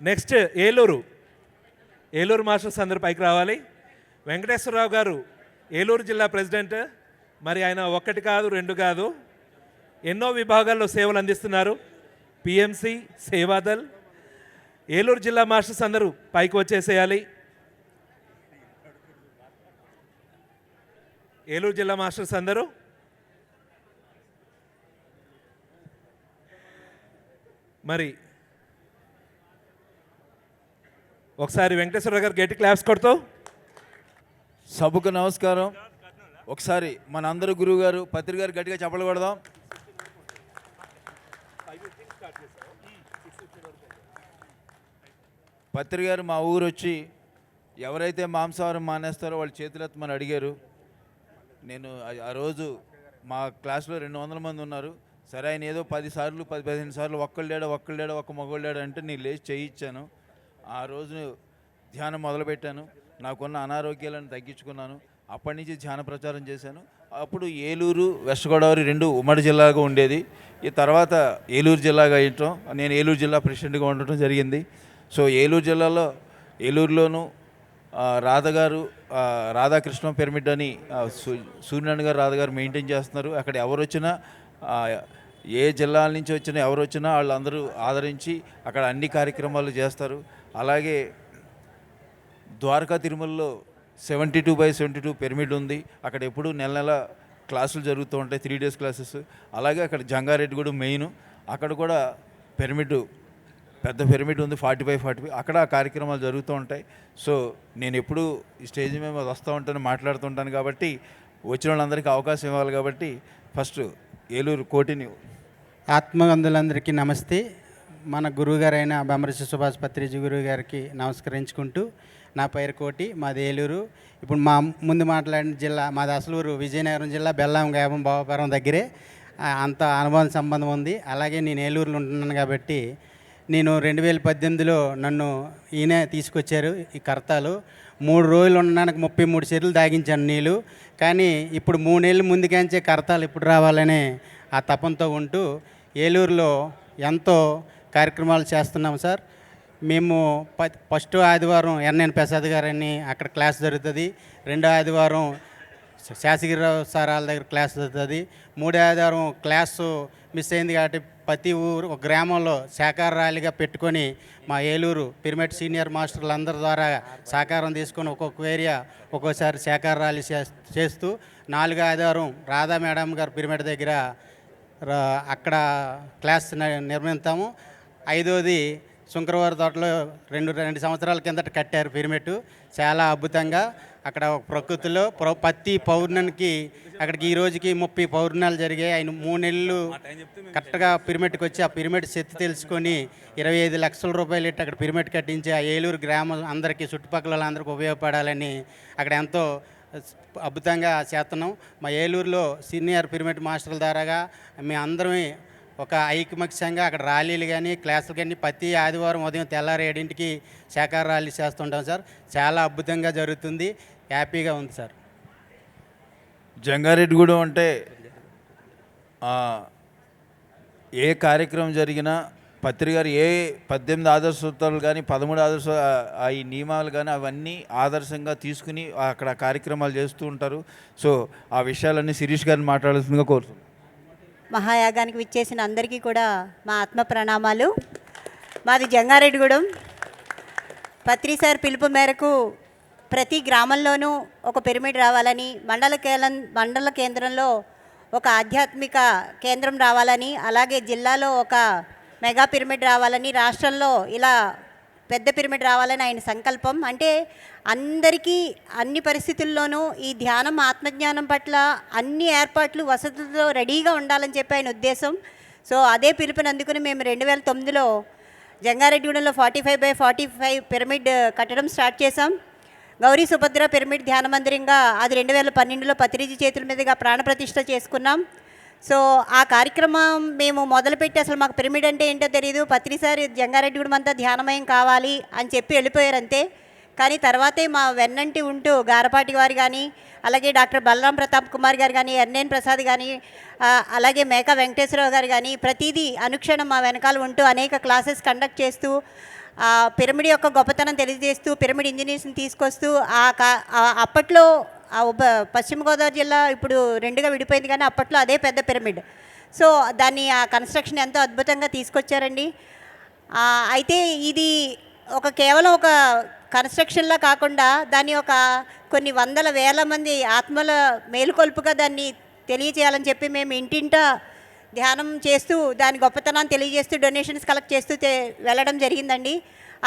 Next Eluru masters అందరూ పైకి రావాలి. వెంకటేశ్వరరావు గారు ఏలూరు జిల్లా ప్రెసిడెంట్. మరి ఆయన ఒక్కటి కాదు, రెండు కాదు, ఎన్నో విభాగాల్లో సేవలు అందిస్తున్నారు. పిఎంసి, సేవాదల్. ఏలూరు జిల్లా మాస్టర్స్ అందరూ పైకి వచ్చేసేయాలి. ఏలూరు జిల్లా మాస్టర్స్ అందరూ మరి ఒకసారి వెంకటేశ్వరరావు గారు గట్టి క్లాప్స్ కొడుతూ. సభకు నమస్కారం. ఒకసారి మన అందరూ గురువు గారు పత్రి గారు గట్టిగా చెప్పలు కొడదాం. పత్రి గారు మా ఊరు వచ్చి ఎవరైతే మాంసాహారం మానేస్తారో వాళ్ళు చేతులెత్తమని అడిగారు. నేను ఆ రోజు మా క్లాస్లో 200 మంది ఉన్నారు. సరే ఆయన ఏదో 10 సార్లు 15 సార్లు ఒక్కళ్ళేడా ఒక్క మగోళ్ళాడా అంటే నేను లేచి చేయించాను. ఆ రోజు ధ్యానం మొదలుపెట్టాను. నాకున్న అనారోగ్యాలను తగ్గించుకున్నాను. అప్పటి నుంచి ధ్యాన ప్రచారం చేశాను. అప్పుడు ఏలూరు, వెస్ట్ గోదావరి 2 ఉమ్మడి జిల్లాగా ఉండేది. ఈ తర్వాత ఏలూరు జిల్లాగా అయ్యటం, నేను ఏలూరు జిల్లా ప్రెసిడెంట్గా ఉండటం జరిగింది. సో ఏలూరు జిల్లాలో ఏలూరులోను రాధాకృష్ణ పిరమిడ్ అని సూర్యనారాయణ గారు రాధగారు మెయింటైన్ చేస్తున్నారు. అక్కడ ఎవరు వచ్చినా, ఏ జిల్లాల నుంచి వచ్చినా ఎవరు వచ్చినా వాళ్ళందరూ ఆదరించి అక్కడ అన్ని కార్యక్రమాలు చేస్తారు. అలాగే ద్వారకా తిరుమలలో 72/72 పిరమిడ్ ఉంది. అక్కడ ఎప్పుడు నెల క్లాసులు జరుగుతూ ఉంటాయి, 3 days క్లాసెస్. అలాగే అక్కడ జంగారెడ్డి కూడా మెయిన్, అక్కడ కూడా పిరమిడ్, పెద్ద పిరమిడ్ ఉంది, 45 అక్కడ కార్యక్రమాలు జరుగుతూ ఉంటాయి. సో నేను ఎప్పుడు ఈ స్టేజ్ మీద వస్తూ ఉంటాను, మాట్లాడుతుంటాను. కాబట్టి వచ్చిన వాళ్ళందరికీ అవకాశం ఇవ్వాలి. కాబట్టి ఫస్ట్ ఏలూరు కోటిని ఆత్మబంధులందరికీ నమస్తే. మన గురువుగారైన బెమ్మరసి సుభాష్ పత్రిజీ గురువు గారికి నమస్కరించుకుంటూ, నా పేరు కోటి, మాది ఏలూరు. ఇప్పుడు మా ముందు మాట్లాడిన జిల్లా మాది అసలూరు, విజయనగరం జిల్లా, బెల్లాం గాబం బావపురం దగ్గరే. అంత అనుబంధ సంబంధం ఉంది. అలాగే నేను ఏలూరులో ఉంటున్నాను కాబట్టి నేను 2018లో నన్ను ఈయన తీసుకొచ్చారు. ఈ కర్తాలు 3 రోజులు ఉండడానికి 33 చెరువులు తాగించాను నీళ్ళు. కానీ ఇప్పుడు 3 నెలల ముందుగాంచే కర్తాలు ఇప్పుడు రావాలనే ఆ తపంతో ఉంటూ ఏలూరులో ఎంతో కార్యక్రమాలు చేస్తున్నాం సార్. మేము ఫస్ట్ ఆదివారం ఎన్ఎన్ ప్రసాద్ గారని అక్కడ క్లాస్ జరుగుతుంది. 2వ ఆదివారం శాసగిరిరావు సార్ వాళ్ళ దగ్గర క్లాస్ జరుగుతుంది. 3వ ఆదివారం క్లాసు మిస్ అయింది కాబట్టి ప్రతి ఊరు ఒక గ్రామంలో శాఖాహార ర్యాలీగా పెట్టుకొని మా ఏలూరు పిరమిడ్ సీనియర్ మాస్టర్లు అందరి ద్వారా సహకారం తీసుకొని ఒక్కొక్క ఏరియా ఒక్కోసారి శాఖాహార ర్యాలీ చేస్తూ 4వ ఆదివారం రాధా మేడం గారు పిరమిడ్ దగ్గర అక్కడ క్లాస్ నిర్వహిస్తాము. 5వది శుక్రవారి తోటలో 2 సంవత్సరాల కిందట కట్టారు పిరమిడ్. చాలా అద్భుతంగా అక్కడ ప్రకృతిలో ప్రతి పౌర్ణమికి అక్కడికి ఈ రోజుకి 30 పౌర్ణాలు జరిగాయి. ఆయన 3 నెలలు కరెక్ట్గా పిరమిడ్కి వచ్చి ఆ పిరమిడ్ శక్తి తెలుసుకొని 25 లక్షల రూపాయలు ఇట్టి అక్కడ పిరమిడ్ కట్టించి ఆ ఏలూరు గ్రామం అందరికీ, చుట్టుపక్కల వాళ్ళందరికీ ఉపయోగపడాలని అక్కడ ఎంతో అద్భుతంగా చేస్తున్నాం. మా ఏలూరులో సీనియర్ పిరమిడ్ మాస్టర్ల ద్వారాగా మేము అందరమే ఒక ఐకమత్యంగా అక్కడ ర్యాలీలు కానీ క్లాసులు కానీ ప్రతి ఆదివారం ఉదయం తెల్లారి 7ంటికి శాఖాహార ర్యాలీ చేస్తుంటాం సార్. చాలా అద్భుతంగా జరుగుతుంది, హ్యాపీగా ఉంది సార్. జంగారెడ్డిగూడెం అంటే ఏ కార్యక్రమం జరిగినా పత్రి గారు ఏ 18 ఆదర్శ సూత్రాలు కానీ 13 ఆదర్శ ఈ నియమాలు కానీ అవన్నీ ఆదర్శంగా తీసుకుని అక్కడ కార్యక్రమాలు చేస్తూ ఉంటారు. సో ఆ విషయాలన్నీ శిరీష్ గారిని మాట్లాడాల్సిందిగా కోరుతున్నాను. మహాయాగానికి విచ్చేసిన అందరికీ కూడా మా ఆత్మ ప్రణామాలు. మాది జంగారెడ్డిగూడెం. పత్రి సార్ పిలుపు మేరకు ప్రతి గ్రామంలోనూ ఒక పిరమిడ్ రావాలని, మండల కేంద్రంలో ఒక ఆధ్యాత్మిక కేంద్రం రావాలని, అలాగే జిల్లాలో ఒక మెగా పిరమిడ్ రావాలని, రాష్ట్రంలో ఇలా పెద్ద పిరమిడ్ రావాలని ఆయన సంకల్పం. అంటే అందరికీ అన్ని పరిస్థితుల్లోనూ ఈ ధ్యానం, ఆత్మజ్ఞానం పట్ల అన్ని ఏర్పాట్లు వసతులతో రెడీగా ఉండాలని చెప్పి ఆయన ఉద్దేశం. సో అదే పిలుపుని అందుకుని మేము 2009లో జంగారెడ్డిగూడెంలో 45/45 పిరమిడ్ కట్టడం స్టార్ట్ చేసాం. గౌరీ సుభద్ర పిరమిడ్ ధ్యాన మందిరంగా అది 2012లో పత్రిజీ చేతుల మీదుగా ప్రాణప్రతిష్ఠ చేసుకున్నాం. సో ఆ కార్యక్రమం మేము మొదలుపెట్టి అసలు మాకు పిరమిడ్ అంటే ఏంటో తెలియదు. పత్రిసారి జంగారెడ్డిగూడెం అంతా ధ్యానమయం కావాలి అని చెప్పి వెళ్ళిపోయారు అంతే. కానీ తర్వాతే మా వెన్నంటి ఉంటూ గారపాటి వారు కానీ, అలాగే డాక్టర్ బలరాం ప్రతాప్ కుమార్ గారు కానీ, ఎన్ఎన్ ప్రసాద్ కానీ, అలాగే మేకా వెంకటేశ్వరరావు గారు కానీ ప్రతిదీ అనుక్షణం మా వెనకాల ఉంటూ అనేక క్లాసెస్ కండక్ట్ చేస్తూ పిరమిడ్ యొక్క గొప్పతనం తెలియజేస్తూ పిరమిడ్ ఇంజనీర్స్ని తీసుకొస్తూ అప్పట్లో పశ్చిమ గోదావరి జిల్లా ఇప్పుడు రెండుగా విడిపోయింది, కానీ అప్పట్లో అదే పెద్ద పిరమిడ్. సో దాన్ని ఆ కన్స్ట్రక్షన్ ఎంతో అద్భుతంగా తీసుకొచ్చారండి. అయితే ఇది కేవలం ఒక కన్స్ట్రక్షన్లా కాకుండా దాన్ని కొన్ని వందల వేల మంది ఆత్మల మేలుకొల్పుగా దాన్ని తెలియచేయాలని చెప్పి మేము ఇంటింటా ధ్యానం చేస్తూ దాని గొప్పతనాన్ని తెలియజేస్తూ డొనేషన్స్ కలెక్ట్ చేస్తూ వెళ్ళడం జరిగిందండి.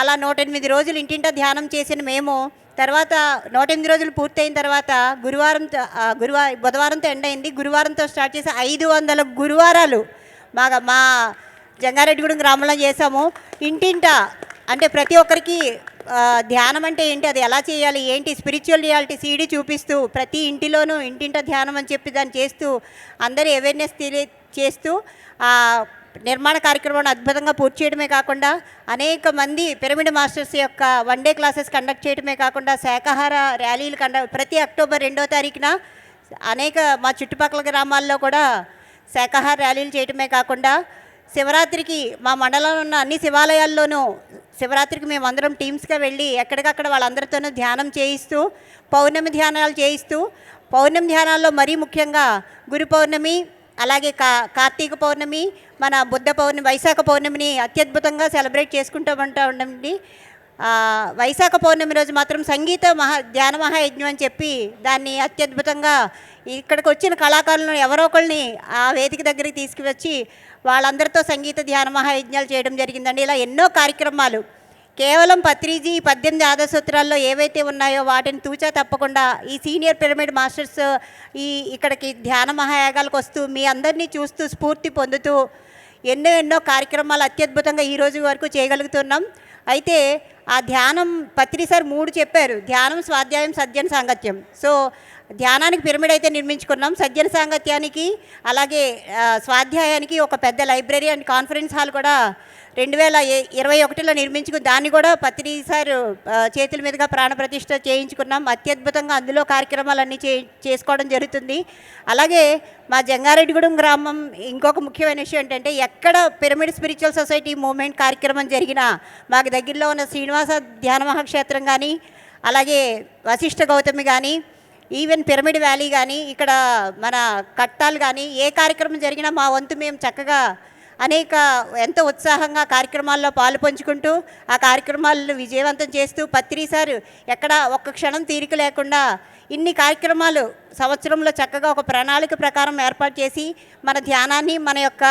అలా 108 రోజులు ఇంటింటా ధ్యానం చేసిన మేము తర్వాత 108 రోజులు పూర్తయిన తర్వాత బుధవారంతో ఎండ్ అయింది. గురువారంతో స్టార్ట్ చేసి 500 గురువారాలు మా జంగారెడ్డిగూడెం గ్రామంలో చేసాము. ఇంటింటా అంటే ప్రతి ఒక్కరికి ధ్యానం అంటే ఏంటి, అది ఎలా చేయాలి, ఏంటి స్పిరిచువల్ రియాలిటీ సీడీ చూపిస్తూ ప్రతి ఇంటిలోనూ ఇంటింటా ధ్యానం అని చెప్పి దాన్ని చేస్తూ అందరూ అవేర్నెస్ చేస్తూ నిర్మాణ కార్యక్రమాన్ని అద్భుతంగా పూర్తి చేయడమే కాకుండా అనేక మంది పిరమిడ్ మాస్టర్స్ యొక్క 1 డే క్లాసెస్ కండక్ట్ చేయడమే కాకుండా శాకాహార ర్యాలీలు ప్రతి అక్టోబర్ 2వ తారీఖున మా చుట్టుపక్కల గ్రామాల్లో కూడా శాకాహార ర్యాలీలు చేయడమే కాకుండా శివరాత్రికి మా మండలంలో ఉన్న అన్ని శివాలయాల్లోనూ శివరాత్రికి మేము అందరం టీమ్స్గా వెళ్ళి ఎక్కడికక్కడ వాళ్ళందరితోనూ ధ్యానం చేయిస్తూ పౌర్ణమి ధ్యానాలు చేయిస్తూ పౌర్ణమి ధ్యానాల్లో మరీ ముఖ్యంగా గురు పౌర్ణమి, అలాగే కార్తీక పౌర్ణమి, మన బుద్ధ పౌర్ణమి, వైశాఖ పౌర్ణమిని అత్యద్భుతంగా సెలబ్రేట్ చేసుకుంటూ ఉండండి. వైశాఖ పౌర్ణమి రోజు మాత్రం సంగీత ధ్యాన మహాయజ్ఞం అని చెప్పి దాన్ని అత్యద్భుతంగా ఇక్కడికి వచ్చిన కళాకారులను ఎవరో ఒకరిని ఆ వేదిక దగ్గరికి తీసుకువచ్చి వాళ్ళందరితో సంగీత ధ్యాన మహాయజ్ఞాలు చేయడం జరిగిందండి. ఇలా ఎన్నో కార్యక్రమాలు కేవలం పత్రిజీ 18 ఆదర్శసూత్రాల్లో ఏవైతే ఉన్నాయో వాటిని తూచా తప్పకుండా ఈ సీనియర్ పిరమిడ్ మాస్టర్స్ ఇక్కడికి ధ్యాన మహాయాగాలకు వస్తూ మీ అందరినీ చూస్తూ స్ఫూర్తి పొందుతూ ఎన్నో కార్యక్రమాలు అత్యద్భుతంగా ఈ రోజు వరకు చేయగలుగుతున్నాం. అయితే ఆ ధ్యానం పత్రి సార్ 3 చెప్పారు, ధ్యానం, స్వాధ్యాయం, సజ్జన సాంగత్యం. సో ధ్యానానికి పిరమిడ్ అయితే నిర్మించుకున్నాం, సజ్జన సాంగత్యానికి అలాగే స్వాధ్యాయానికి ఒక పెద్ద లైబ్రరీ అండ్ కాన్ఫరెన్స్ హాల్ కూడా 2021లో నిర్మించుకుని దాన్ని కూడా పత్రి సార్ చేతుల మీదుగా ప్రాణప్రతిష్ఠ చేయించుకున్నాం. అత్యద్భుతంగా అందులో కార్యక్రమాలన్నీ చేసుకోవడం జరుగుతుంది. అలాగే మా జంగారెడ్డిగూడెం గ్రామం ఇంకొక ముఖ్యమైన విషయం ఏంటంటే ఎక్కడ పిరమిడ్ స్పిరిచువల్ సొసైటీ మూవ్మెంట్ కార్యక్రమం జరిగినా మాకు దగ్గరలో ఉన్న శ్రీనివాస ధ్యాన మహాక్షేత్రం కానీ అలాగే వశిష్ఠ గౌతమి కానీ ఈవెన్ పిరమిడ్ వ్యాలీ కానీ ఇక్కడ మన కట్టాలు కానీ ఏ కార్యక్రమం జరిగినా మా వంతు మేము చక్కగా ఎంతో ఉత్సాహంగా కార్యక్రమాల్లో పాలు పంచుకుంటూ ఆ కార్యక్రమాలను విజయవంతం చేస్తూ పత్రి సార్ ఎక్కడ ఒక్క క్షణం తీరిక లేకుండా ఇన్ని కార్యక్రమాలు సంవత్సరంలో చక్కగా ఒక ప్రణాళిక ప్రకారం ఏర్పాటు చేసి మన ధ్యానాన్ని మన యొక్క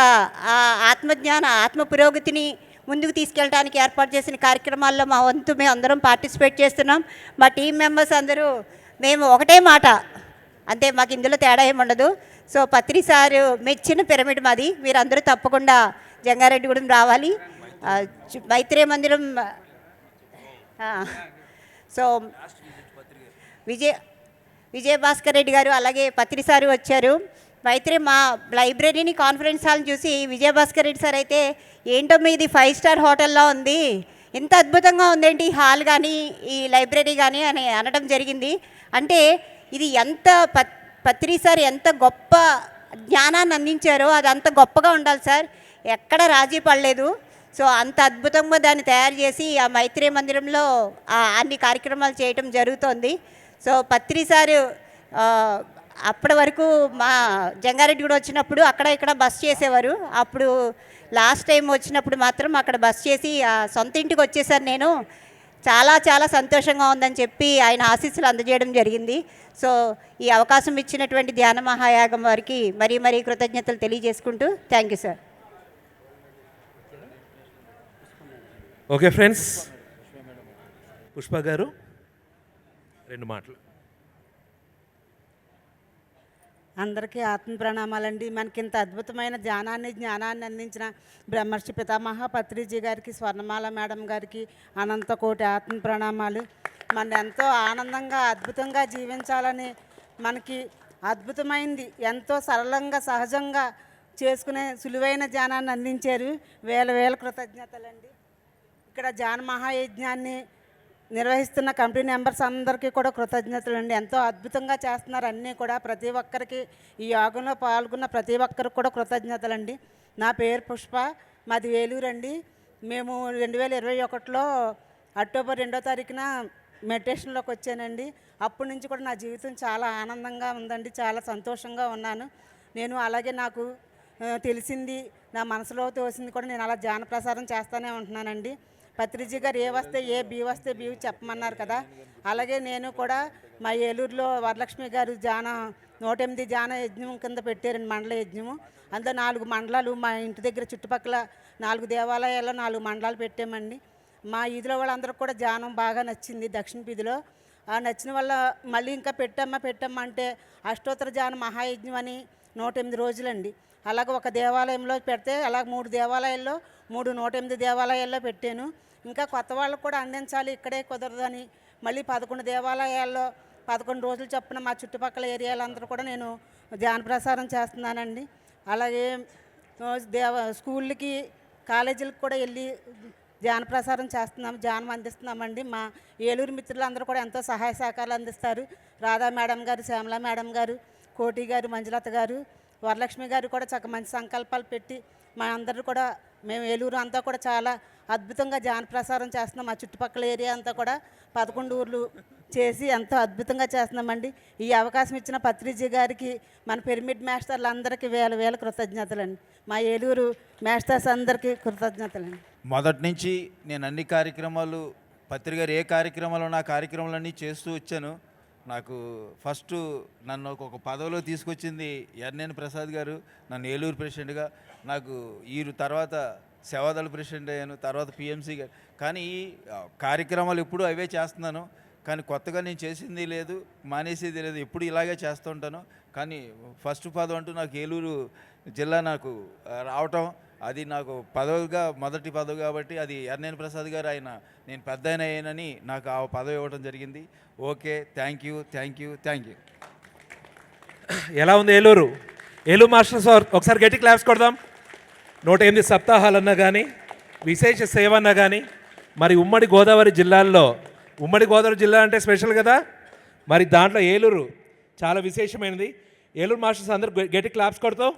ఆత్మ పురోగతిని ముందుకు తీసుకెళ్ళడానికి ఏర్పాటు చేసిన కార్యక్రమాల్లో మా వంతు మేము అందరం పార్టిసిపేట్ చేస్తున్నాం. మా టీం మెంబర్స్ అందరూ మేము ఒకటే మాట, అంతే, మాకు ఇందులో తేడా ఏముండదు. సో పత్రి సారు మెచ్చిన పిరమిడ్ మాది, మీరు అందరూ తప్పకుండా జంగారెడ్డిగూడెం రావాలి. మైత్రేయ మందిరం సో విజయభాస్కర్ రెడ్డి గారు అలాగే పత్రి సారు వచ్చారు. మా లైబ్రరీని కాన్ఫరెన్స్ హాల్ని చూసి విజయభాస్కర్ రెడ్డి సార్ అయితే ఏంటమ్మా ఇది 5 స్టార్ హోటల్లో ఉంది, ఇంత అద్భుతంగా ఉందేంటి ఈ హాల్ కానీ ఈ లైబ్రరీ కానీ అని అనడం జరిగింది. అంటే ఇది ఎంత పత్రి సార్ ఎంత గొప్ప జ్ఞానాన్ని అందించారో అది అంత గొప్పగా ఉండాలి సార్, ఎక్కడ రాజీ పడలేదు. సో అంత అద్భుతంగా దాన్ని తయారు చేసి ఆ మైత్రేయ మందిరంలో అన్ని కార్యక్రమాలు చేయటం జరుగుతోంది. సో పత్రి సారు అప్పటి వరకు మా జంగారెడ్డి కూడా వచ్చినప్పుడు అక్కడ ఇక్కడ బస్ చేసేవారు. అప్పుడు లాస్ట్ టైం వచ్చినప్పుడు మాత్రం అక్కడ బస్ చేసి సొంత ఇంటికి వచ్చేసాను నేను. చాలా చాలా సంతోషంగా ఉందని చెప్పి ఆయన ఆశీస్సులు అందజేయడం జరిగింది. సో ఈ అవకాశం ఇచ్చినటువంటి ధ్యాన మహాయాగం వారికి మరీ కృతజ్ఞతలు తెలియజేసుకుంటూ thank you sir. Okay friends, Pushpa గారు 2 మాటలు. అందరికీ ఆత్మ ప్రణామాలండి. మనకింత అద్భుతమైన జ్ఞానాన్ని అందించిన బ్రహ్మర్షి పితామహ పత్రిజీ గారికి, స్వర్ణమాల మేడం గారికి అనంత కోటి ఆత్మ ప్రణామాలు. మన ఎంతో ఆనందంగా అద్భుతంగా జీవించాలని మనకి అద్భుతమైంది ఎంతో సరళంగా సహజంగా చేసుకునే సులువైన ధ్యానాన్ని అందించారు. వేల కృతజ్ఞతలండి. ఇక్కడ ధ్యాన మహాయజ్ఞాన్ని నిర్వహిస్తున్న కమిటీ మెంబర్స్ అందరికీ కూడా కృతజ్ఞతలు అండి. ఎంతో అద్భుతంగా చేస్తున్నారు అన్నీ కూడా. ప్రతి ఒక్కరికి ఈ యోగంలో పాల్గొన్న ప్రతి ఒక్కరికి కూడా కృతజ్ఞతలు అండి. నా పేరు పుష్ప, మాది వేలూరు అండి. మేము 2021లో అక్టోబర్ 2వ తారీఖున మెడిటేషన్లోకి వచ్చానండి. అప్పటి నుంచి కూడా నా జీవితం చాలా ఆనందంగా ఉందండి, చాలా సంతోషంగా ఉన్నాను. నేను అలాగే నాకు తెలిసింది, నా మనసులో తోసింది కూడా నేను అలా ధ్యాన ప్రసారం చేస్తూనే ఉంటున్నానండి. పత్రిజీ గారు ఏ వస్తే ఏ, బి వస్తే బి చెప్పమన్నారు కదా, అలాగే నేను కూడా మా ఏలూరులో వరలక్ష్మి గారు 108 ధ్యాన యజ్ఞం కింద పెట్టారండి, మండల యజ్ఞము. అందులో 4 మండలాలు మా ఇంటి దగ్గర చుట్టుపక్కల 4 దేవాలయాల్లో 4 మండలాలు పెట్టామండి. మా ఈదిలో వాళ్ళందరికీ కూడా ధ్యానం బాగా నచ్చింది దక్షిణ వీధిలో. ఆ నచ్చిన వల్ల మళ్ళీ ఇంకా పెట్టమ్మా అంటే అష్టోత్తర ధ్యాన మహాయజ్ఞం అని 108 రోజులండి. అలాగే ఒక దేవాలయంలో పెడితే అలాగ 3 దేవాలయాల్లో 108 దేవాలయాల్లో పెట్టాను. ఇంకా కొత్త వాళ్ళకు కూడా అందించాలి, ఇక్కడే కుదరదని మళ్ళీ 11 దేవాలయాల్లో 11 రోజులు చొప్పున మా చుట్టుపక్కల ఏరియాలందరూ కూడా నేను ధ్యాన ప్రసారం చేస్తున్నానండి. అలాగే స్కూళ్ళకి కాలేజీలకు కూడా వెళ్ళి ధ్యాన ప్రసారం చేస్తున్నాము, ధ్యానం అందిస్తున్నామండి. మా ఏలూరు మిత్రులందరూ కూడా ఎంతో సహాయ సహకారాలు అందిస్తారు. రాధా మేడం గారు, శ్యామల మేడం గారు, కోటి గారు, మంజులత గారు, వరలక్ష్మి గారు కూడా చక్క మంచి సంకల్పాలు పెట్టి మా అందరూ కూడా, మేము ఏలూరు అంతా కూడా చాలా అద్భుతంగా ధ్యాన ప్రసారం చేస్తున్నాం. మా చుట్టుపక్కల ఏరియా అంతా కూడా 11 ఊర్లు చేసి ఎంతో అద్భుతంగా చేస్తున్నామండి. ఈ అవకాశం ఇచ్చిన పత్రిజీ గారికి, మన పిరమిడ్ మాస్టర్లు అందరికీ వేల కృతజ్ఞతలండి. మా ఏలూరు మాస్టర్స్ అందరికీ కృతజ్ఞతలండి. మొదటి నుంచి నేను అన్ని కార్యక్రమాలు, పత్రిక ఏ కార్యక్రమాలు నా కార్యక్రమాలన్నీ చేస్తూ వచ్చాను. నాకు ఫస్ట్ నన్ను ఒక పదవిలో తీసుకొచ్చింది ఎర్నేని ప్రసాద్ గారు, నన్ను ఏలూరు ప్రెసిడెంట్గా. నాకు ఈ తర్వాత సేవాదళ ప్రెసిడెంట్ అయ్యాను, తర్వాత పిఎంసీ గారు. కానీ ఈ కార్యక్రమాలు ఎప్పుడూ అవే చేస్తున్నాను, కానీ కొత్తగా నేను చేసింది లేదు, మానేసేది లేదు, ఎప్పుడు ఇలాగే చేస్తూ ఉంటాను. కానీ ఫస్ట్ పదవి అంటూ నాకు ఏలూరు జిల్లా నాకు రావటం, అది నాకు పదవిగా మొదటి పదవి కాబట్టి అది ఎర్నేని ప్రసాద్ గారు ఆయన, నేను పెద్ద అయినని నాకు ఆ పదవి ఇవ్వడం జరిగింది. Okay, thank you. ఎలా ఉంది ఏలూరు మాస్టర్స్? ఒకసారి గట్టి క్లాప్స్ కొడదాం. 108 సప్తాహాలన్నా కానీ, విశేష సేవ అన్నా కానీ, మరి ఉమ్మడి గోదావరి జిల్లాల్లో, ఉమ్మడి గోదావరి జిల్లా అంటే స్పెషల్ కదా, మరి దాంట్లో ఏలూరు చాలా విశేషమైనది. ఏలూరు మాస్టర్స్ అందరూ గట్టి క్లాప్స్ కొడతాం.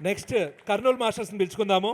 నెక్స్ట్ కర్నూలు మాస్టర్స్ని పిలుచుకుందాము.